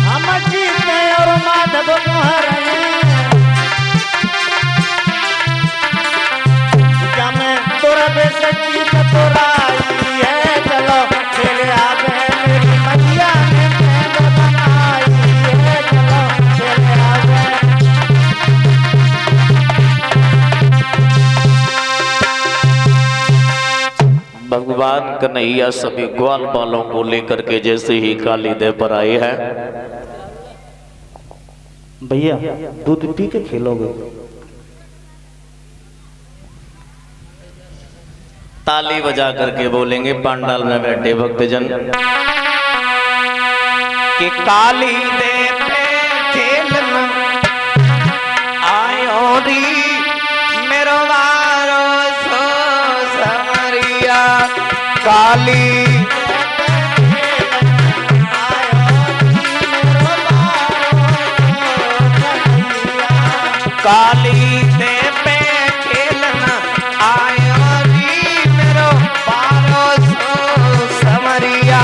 हम जीते और माधव तुम्हारे क्या मैं तोरा बेसे की तोरा है चलो खेले आ गए मेरी मैया ने बनाई है चलो खेले आ गए। भगवान कन्हैया सभी ग्वाल बालों को लेकर के जैसे ही काली देव पर आए हैं। भैया दूध पी के खेलोगे? ताली बजा करके बोलेंगे पंडाल में बैठे भक्तजन कि काली देव पे खेलना आयो री मेरो वारो सो समरिया काली काली देव पे खेलना आयो री मेरो वारो सो समरिया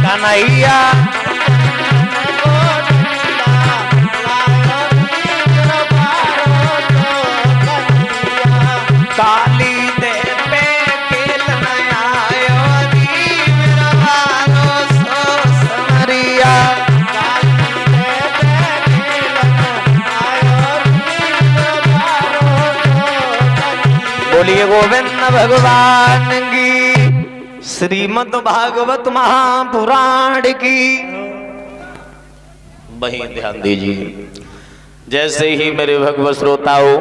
कन्हैया काली देव पे खेलना आयो री मेरा वारो सो समरिया बोलिए गोविंद भगवान की श्रीमद् भागवत महापुराण की। वही ध्यान दीजिए जैसे ही मेरे भगवत श्रोताओं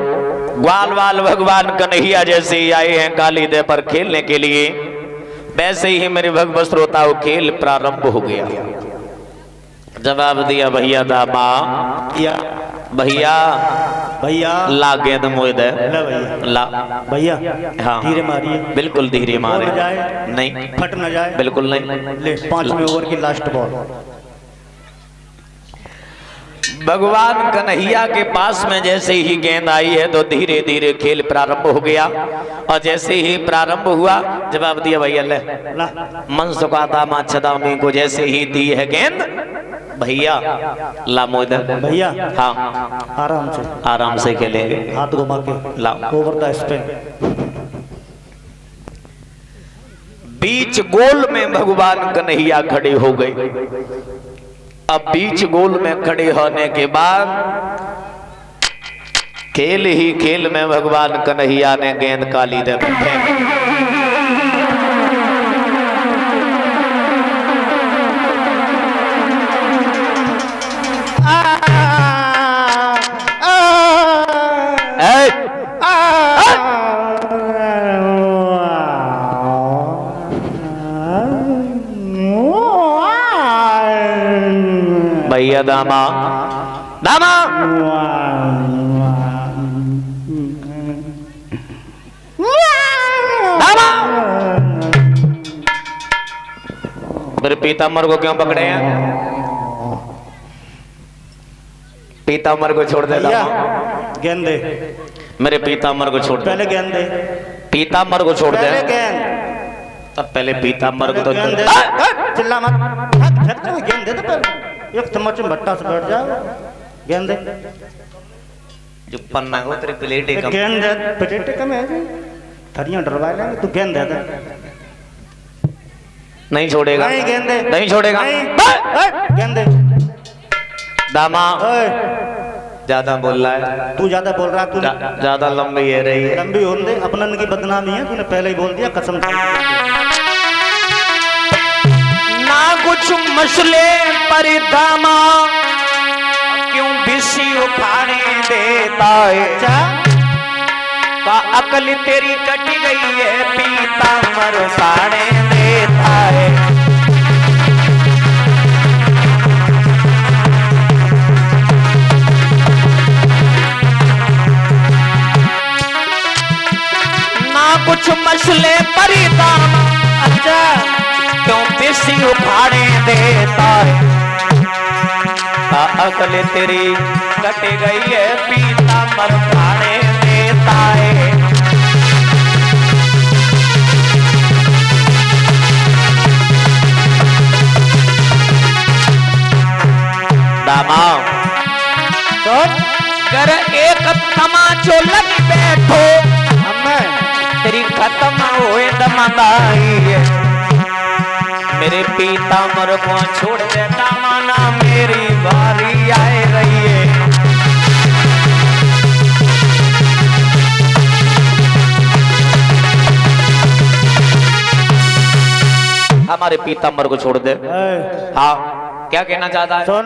ग्वाल बाल भगवान कन्हैया जैसे ही आए हैं काली देव पर खेलने के लिए वैसे ही मेरे भगवत श्रोताओं खेल प्रारंभ हो गया। जवाब दिया भैया दामा या भैया भैया ला गेंद मोद ला भैया हाँ धीरे मारिए बिल्कुल धीरे मारे नहीं फट न जाए बिल्कुल नहीं ले 5वें ओवर की लास्ट बॉल। भगवान कन्हैया के पास में जैसे ही गेंद आई है तो धीरे धीरे खेल प्रारंभ हो गया और जैसे ही प्रारंभ हुआ जवाब दिया भैया ले मन सुखाता माछदामी को जैसे ही दी है गेंद भैया ला मोद भैया हाँ आराम से खेलेंगे हाथ घुमा के ला ओवर द स्पिन। बीच गोल में भगवान कन्हैया खड़े हो गए। अब बीच गोल में खड़े होने के बाद खेल ही खेल में भगवान कन्हैया ने गेंद काली देव में फेंकी। भैया दामा दामा दामा मेरे पीताम्बर को क्यों पकड़े हैं? पीताम्बर को छोड़ दे गेंद दे मेरे पीताम्बर को छोड़ दे पहले गेंद दे पीताम्बर को छोड़ दे तब पहले पीताम्बर को तो चिल्ला मत गेंद दे तो पहले एक चम्मच में भट्टा से बैठ जाओ गेंद दे जो पन्ना को तेरी प्लेट है कम गेंद प्लेट कम है जी थरियां डरवा लेंगे तू गेंद दे दे नहीं छोड़ेगा नहीं गेंद दे नहीं छोड़ेगा नहीं गेंद दे दामा ओए ज्यादा बोल रहा है तू ज्यादा बोल रहा तू ज्यादा लंबी है रही है लंबी होने दे अपनन की बदनामी है तूने पहले ही बोल दिया कसम से ना कुछ मसले पर दामा क्यों बिसी उखाड़े देता है अच्छा का अकल तेरी कट गई है पीता मर उखाड़े देता है ना कुछ मसले पर दामा अच्छा क्यों बिसी उखाड़े देता है का अकल तेरी कट गई है पीता मर उखाड़े देता है दामा तो कर एक तमाचो लग बैठो अम्मा तेरी खत्म होए दमदाई है मेरे पीताम्बर को छोड़ दे दामाना मेरी बारी आए रही है हमारे पीताम्बर को छोड़ दे हाँ क्या कहना चाहता है सुन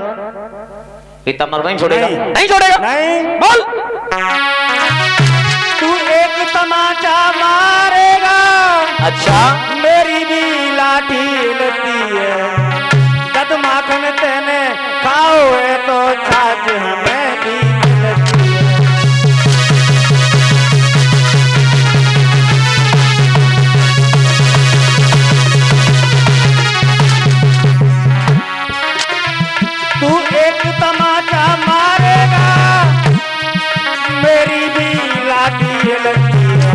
पीताम्बर नहीं छोड़ेगा नहीं। नहीं छोड़ेगा नहीं बोल तू एक तमाचा मारेगा अच्छा मेरी भी लाठी लगती है कद माखन तेने खाओ है तो छाछ हमें भी लगती है तू एक तमाचा मारेगा मेरी भी लाठी लगती है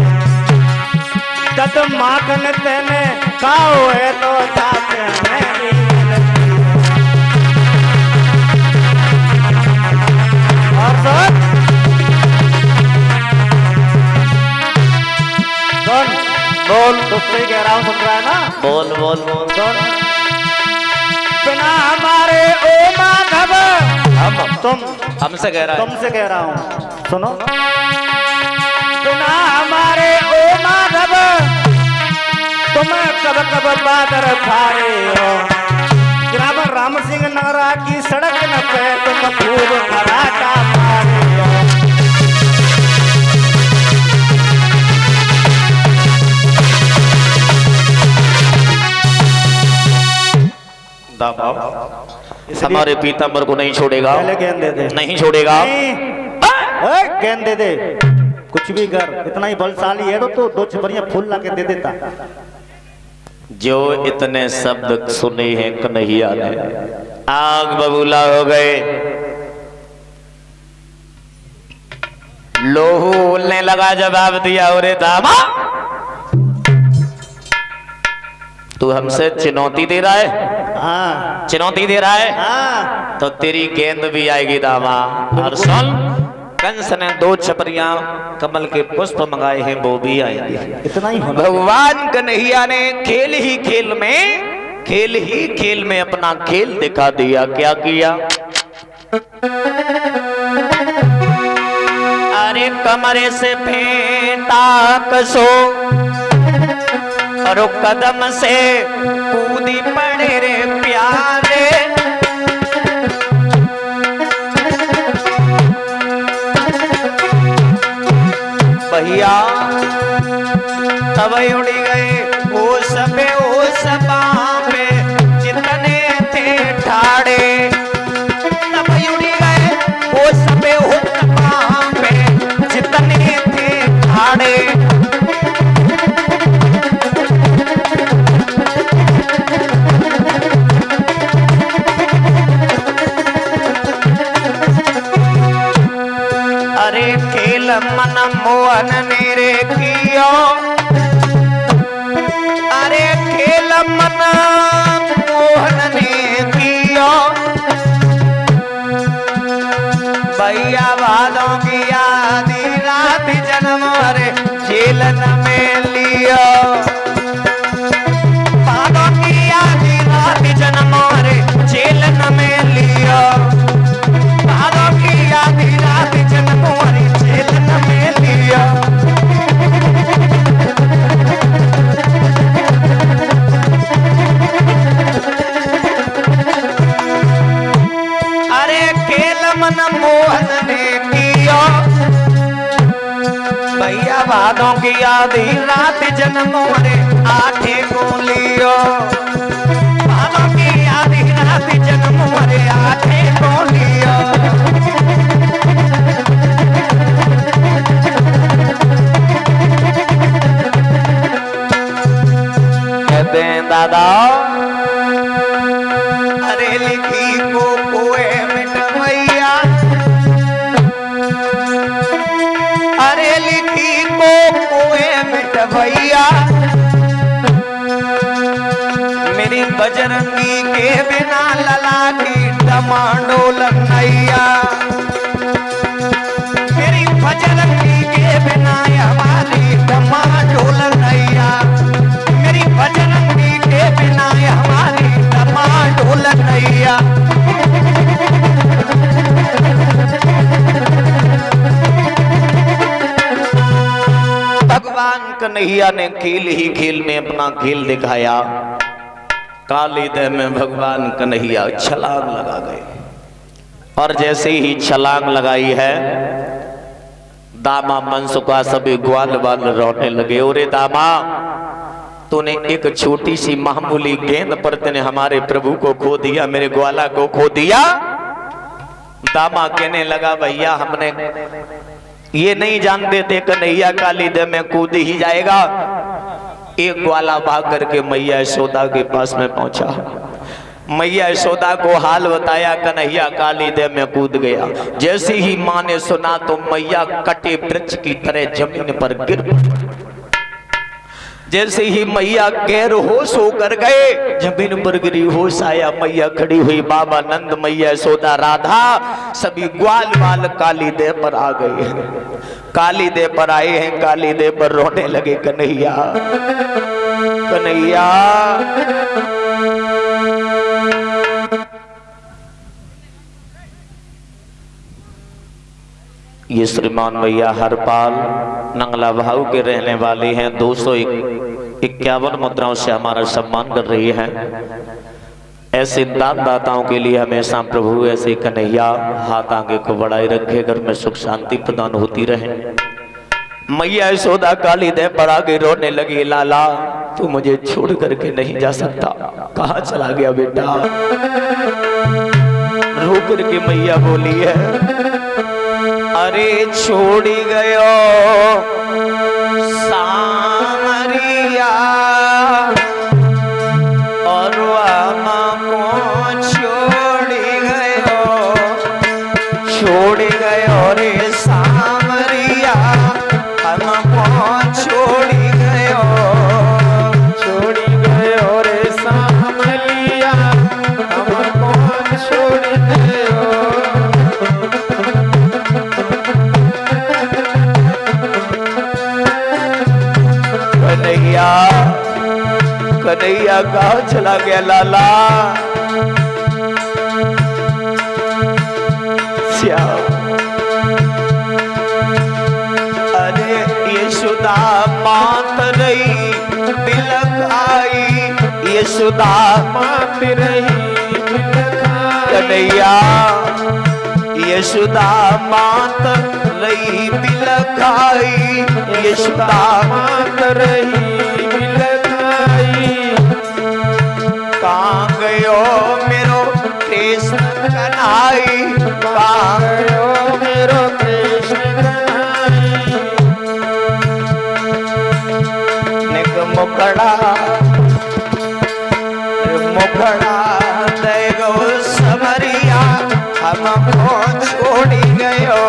जब माखन तेने खाओ है तो छाछ हमें भी लगती है और सुन बोल तुझसे कह रहा हूँ सुन रहा है ना बोल बोल बोल सुन बिना हमारे ओ माधव हम तुम हमसे कह रहा है तुमसे कह रहा हूँ सुनो बिना हमारे ओ माधव तुम कब कब बादर खाए हो ग्राम राम सिंह नगरा की सड़क न पे तुम खूब खराटा मारे हो हमारे पीताम्बर को नहीं छोड़ेगा पहले गेंद दे दे नहीं छोड़ेगा नहीं गेंद दे दे कुछ भी कर इतना ही बलशाली है तो दो छपरियां फूल ला के दे देता जो इतने शब्द सुने हैं कन्हैया ने आग बबूला हो गए लोहू ने लगा जवाब दिया और दामा तू हमसे चुनौती दे रहा है हाँ चुनौती दे रहा है हाँ तो तेरी गेंद भी आएगी दामा और सुन कंस ने 2 छपरियां कमल के पुष्प मंगाए हैं वो भी आएंगे इतना ही होना भगवान कन्हैया ने खेल ही खेल में अपना खेल दिखा दिया क्या किया अरे कमरे से फेंटा कसो और कदम से कूदी पड़े रे प्यारे भैया तब उड़ी गए ओ सबे पे जितने थे ठाड़े तब उड़ी गए ओ सबे पे जितने थे ठाड़े अरे खेल मन मोहन मेरे कियो अरे खेल मन मोहन ने कियो भैया वालों किया आधी रात जन्म रे झेलन में लियो बाबा की आधी रात जन्म रे झेलन में लियो बाबा की आधी रात जन्म रे झेलन में लियो अरे खेल मन मोहन ने किया भैया बादों की आधी रात जन्म रे आठे को लियो बादों की आधी रात जन्म रे आठे को लियो कहते हैं दादा अरे लिखी को कोए मिटवैया अरे लिखी को कोए मिटवैया मेरी बजरंगी के बिना लला की डमाडोल नैया मेरी बजरंगी के बिना हमारी डमाडोल नैया मेरी बजरंगी के बिना हमारी डमाडोल नैया भगवान कन्हैया ने खेल ही खेल में अपना खेल दिखाया। काली दह में भगवान कन्हैया छलांग लगा गए और जैसे ही छलांग लगाई है दामा मनसुखा सभी ग्वाल बाल रोने लगे। ओरे दामा तूने एक छोटी सी मामूली गेंद पर तूने हमारे प्रभु को खो दिया, मेरे ग्वाला को खो दिया। दामा कहने लगा भैया हमने ये नहीं जानते थे कन्हैया काली दह में कूद ही जाएगा। एक ग्वाला भाग करके मैया यशोदा के पास में पहुंचा। मैया यशोदा को हाल बताया, कन्हैया काली दह में कूद गया। जैसे ही माँ ने सुना तो मैया कटे वृक्ष की तरह जमीन पर गिर पड़ी। जैसे ही मैया गैर होश होकर गए, जमीन पर गिरी, होश आया, मैया खड़ी हुई, बाबा नंद, मैया यशोदा, राधा सभी ग्वाल बाल काली दह पर आ गए हैं। काली दह पर आए हैं, काली दह पर रोने लगे। कन्हैया कन्हैया ये श्रीमान भैया हरपाल नंगला भाव के रहने वाले हैं। 251 मुद्राओं से हमारा सम्मान कर रही हैं। ऐसे दान दाताओं के लिए हमेशा प्रभु ऐसे कन्हैया हाथ आगे को बढ़ाए रखे, घर में सुख शांति प्रदान होती रहे। मैया यशोदा काली दह पर आगे रोने लगी। लाला तू मुझे छोड़ करके नहीं जा सकता, कहाँ चला गया बेटा? रो करके मैया बोली है, अरे छोड़ी गयो सामरिया और आमा को छोड़ी गयो रे सामरिया, हमको छोड़ी गयो रे सामरिया, हमको छोड़ी गयो। कन्हैया कहाँ चला गया लाला? श्याम अरे यशोदा मात रही बिलख आई, यशोदा मात रही बिलख आई। कन्हैया यशोदा मात रही बिलख आई, यशोदा मात रही बिलख आई। कहाँ गयो मेरो कृष्ण कन्हई, कहाँ गयो मेरो कृष्ण कन्हई। निक मुखड़ा दे गो समरिया, हमको छोड़ी गयो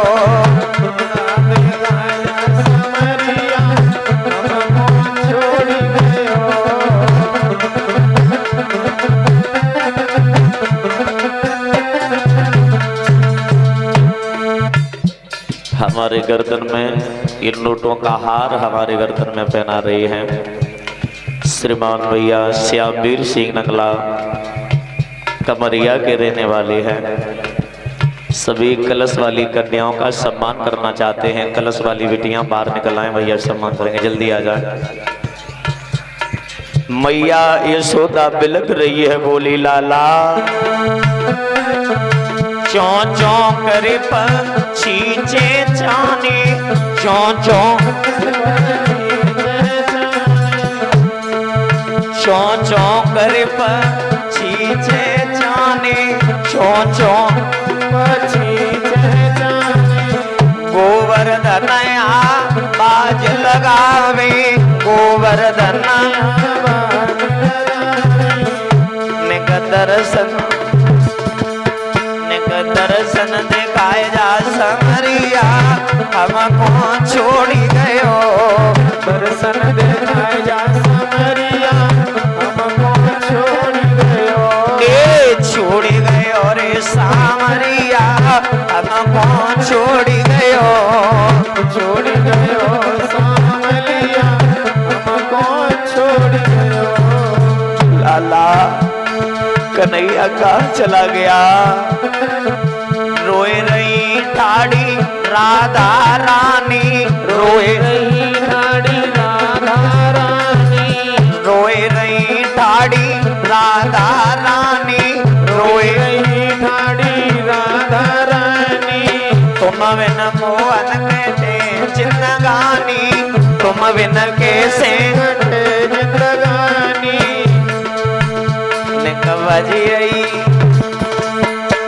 समरिया, हमको छोड़ी गयो। हमारे हमारे गर्दन में इन नोटों का हार हमारे गर्दन में पहना रही हैं श्रीमान भैया श्यामवीर सिंह नंगला कमरिया के रहने वाले हैं। सभी कलश वाली कन्याओं का सम्मान करना चाहते हैं। कलश वाली बेटियां बाहर निकल आए भैया, सम्मान करेंगे, जल्दी आ जाए। मैया यशोदा बिलक रही है, बोली लाला चौं चौं करे पंछी चेचाने, चौं चौं चौं चौं करे पंछी चेचाने, चौं चौं गोवर्धन बाज लगावे, गोवर्धन निक दर्शन दिखाए जा समरिया, हमको छोड़ी गयो दर्शन दिखाए जा समरिया, हमको छोड़ी गयो छोड़ी गयो रे सामरिया, हमको छोड़ी गयो सामरिया, हमको छोड़ी गयो। लाला कन्हैया कहाँ चला गया? रोए रही ठाड़ी राधा रानी, रोए रही ठाड़ी राधा रानी, रोए रही ठाड़ी राधा रानी, रोए रही ठाड़ी राधा रानी। तुम बिन मोहन कहते जिंदगानी, तुम बिन कैसे जिंदगानी।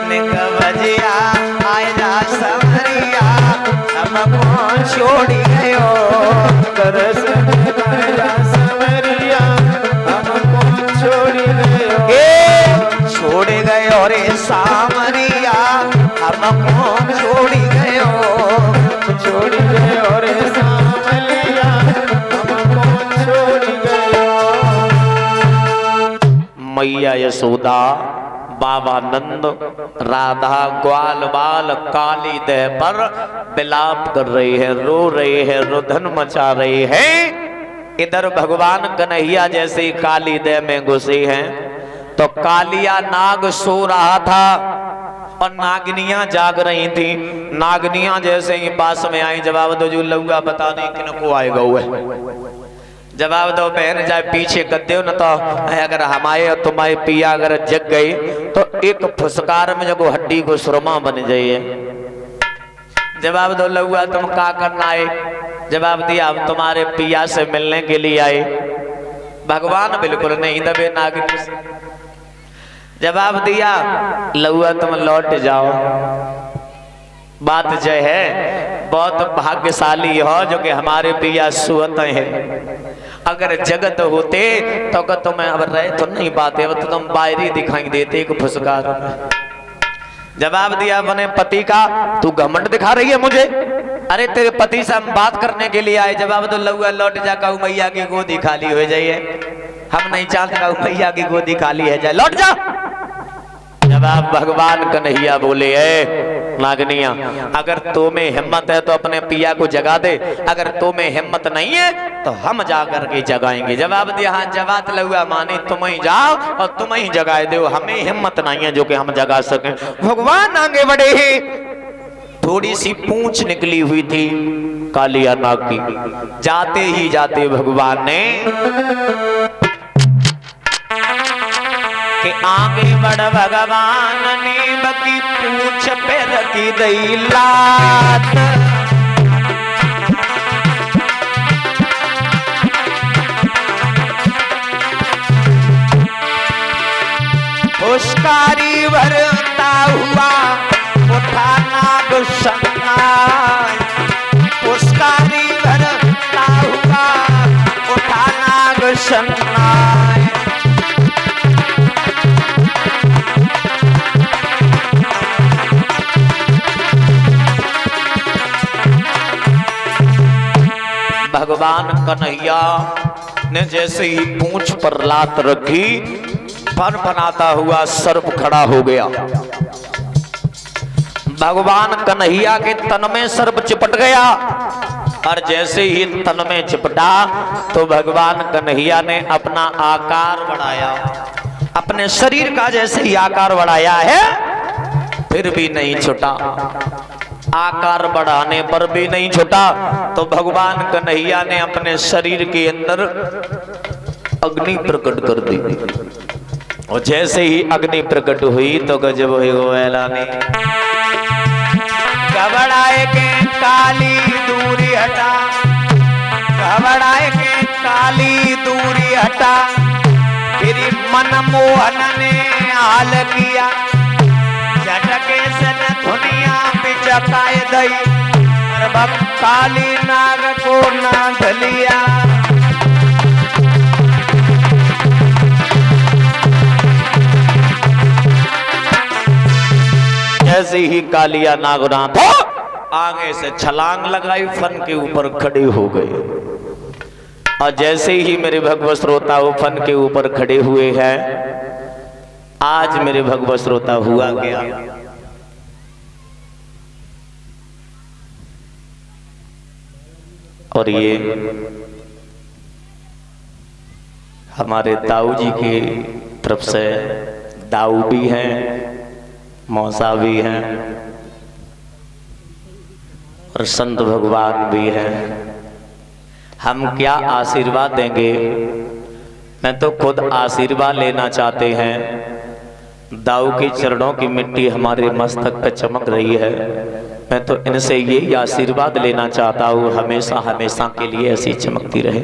निक बजिया आए जा समरिया, हमको छोड़ी गयो दर्शन आए जा समरिया, हमको छोड़ी गयो छोड़ी गयो रे सामरिया, हमको छोड़ी गयो रे सामरिया, हमको छोड़ी गयो। मैया यशोदा बाबा नंद राधा ग्वाल बाल काली देह पर विलाप कर रही है, रो रही है, रुदन मचा रही है। इधर भगवान कन्हैया जैसे ही काली देह में घुसी हैं तो कालिया नाग सो रहा था और नागनियां जाग रही थी। नागनियां जैसे ही पास में आई, जवाब दो जो लौगा बता नहीं किनको आएगा हुआ, जवाब दो बहन जाए पीछे कर दो न। तो अगर हमारे और तुम्हारे पिया अगर जग गई तो एक फुसकार में जो हड्डी को सुरमा बन जाइए। जवाब दो लहुआ तुम क्या करना आए? जवाब दिया हम तुम्हारे पिया से मिलने के लिए आए। भगवान बिल्कुल नहीं दबे नागिन से। जवाब दिया लहुआ तुम लौट जाओ। बात जो है बहुत भाग्यशाली हो जो कि हमारे पिया सुअत हैं। अगर जगत होते तो तुम्हें अब रहे तो नहीं पाते, अब तो तुम बाहरी दिखाई देते एक फुसकार। जवाब दिया अपने पति का, तू घमंड दिखा रही है मुझे? अरे तेरे पति से हम बात करने के लिए आए। जवाब दो लहुआ लौट जा, कहू मैया की गोदी खाली हो जाइए। हम नहीं चाहते कहू मैया की गोदी खाली है जाए, लौट जा। जवाब भगवान कन्हैया बोले है नागनिया अगर तुम्हें हिम्मत है तो अपने पिया को जगा दे, अगर तुम्हें हिम्मत नहीं है तो हम जा करके जगाएंगे। जवाब दिया हाँ जवाब लहुआ माने तुम ही जाओ और तुम ही जगाए दो, हमें हिम्मत नहीं है जो कि हम जगा सकें। भगवान आगे बढ़े ही थोड़ी सी पूंछ निकली हुई थी कालिया नाग की। जाते ही जाते भगवान ने कि आगे बढ़ भगवान ने बकी पूछ पे रखी दई लात। पुष्कारी भरता हुआ उठा नाग सन्नाय। पुष्कारी भरता हुआ उठा नाग सन्नाय। भगवान कन्हैया ने जैसे ही पूंछ पर लात रखी फन फनाता हुआ सर्प खड़ा हो गया। भगवान कन्हैया के तन में सर्प चिपट गया और जैसे ही तन में चिपटा तो भगवान कन्हैया ने अपना आकार बढ़ाया, अपने शरीर का जैसे ही आकार बढ़ाया है फिर भी नहीं छूटा, आकार बढ़ाने पर भी नहीं छूटा। तो भगवान कन्हैया ने अपने शरीर के अंदर अग्नि प्रकट कर दी और जैसे ही अग्नि प्रकट हुई तो गजब हुई वो ऐलानी, घबराए के काली दूरी हटा, घबराए के काली दूरी हटा, फिर मनमोहन ने हाल किया, झटके से न दुनिया पिचकाए दई, और काली नाग को ना धलिया। जैसे ही कालिया नागनाथ आगे से छलांग लगाई, फन के ऊपर खड़े हो गए और जैसे ही मेरे भगवत श्रोता वो फन के ऊपर खड़े हुए हैं, आज मेरे भगवत श्रोता हुआ गया। और ये हमारे ताऊ जी की तरफ से दाऊ भी हैं, मौसा भी हैं और संत भगवान भी हैं। हम क्या आशीर्वाद देंगे, मैं तो खुद आशीर्वाद लेना चाहते हैं। दाऊ के चरणों की मिट्टी हमारे मस्तक पे चमक रही है, मैं तो इनसे यही आशीर्वाद लेना चाहता हूँ, हमेशा हमेशा के लिए ऐसी चमकती रहे।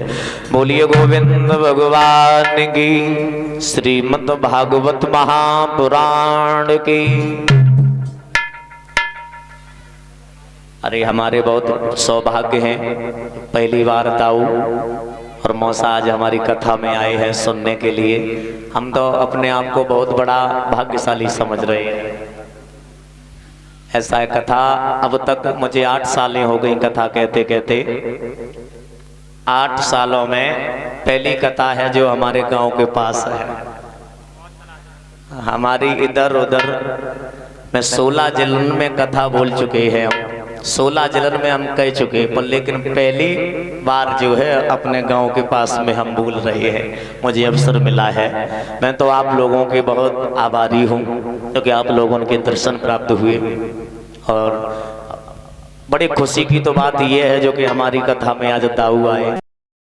बोलिए गोविंद भगवान की, श्रीमद् भागवत महापुराण की। अरे हमारे बहुत सौभाग्य हैं, पहली बार ताऊ और मौसा आज हमारी कथा में आए हैं सुनने के लिए। हम तो अपने आप को बहुत बड़ा भाग्यशाली समझ रहे हैं। ऐसा है कथा, अब तक मुझे 8 सालें हो गई कथा कहते कहते। 8 सालों में पहली कथा है जो हमारे गांव के पास है। हमारी इधर उधर में 16 जिलों में कथा बोल चुके हैं, 16 जिलों में हम कह चुके, पर लेकिन पहली बार जो है अपने गांव के पास में हम बोल रहे हैं, मुझे अवसर मिला है। मैं तो आप लोगों के बहुत आभारी हूँ क्योंकि आप लोगों के दर्शन प्राप्त हुए। और बड़ी खुशी की तो बात यह है जो कि हमारी कथा में आज दाऊ आए।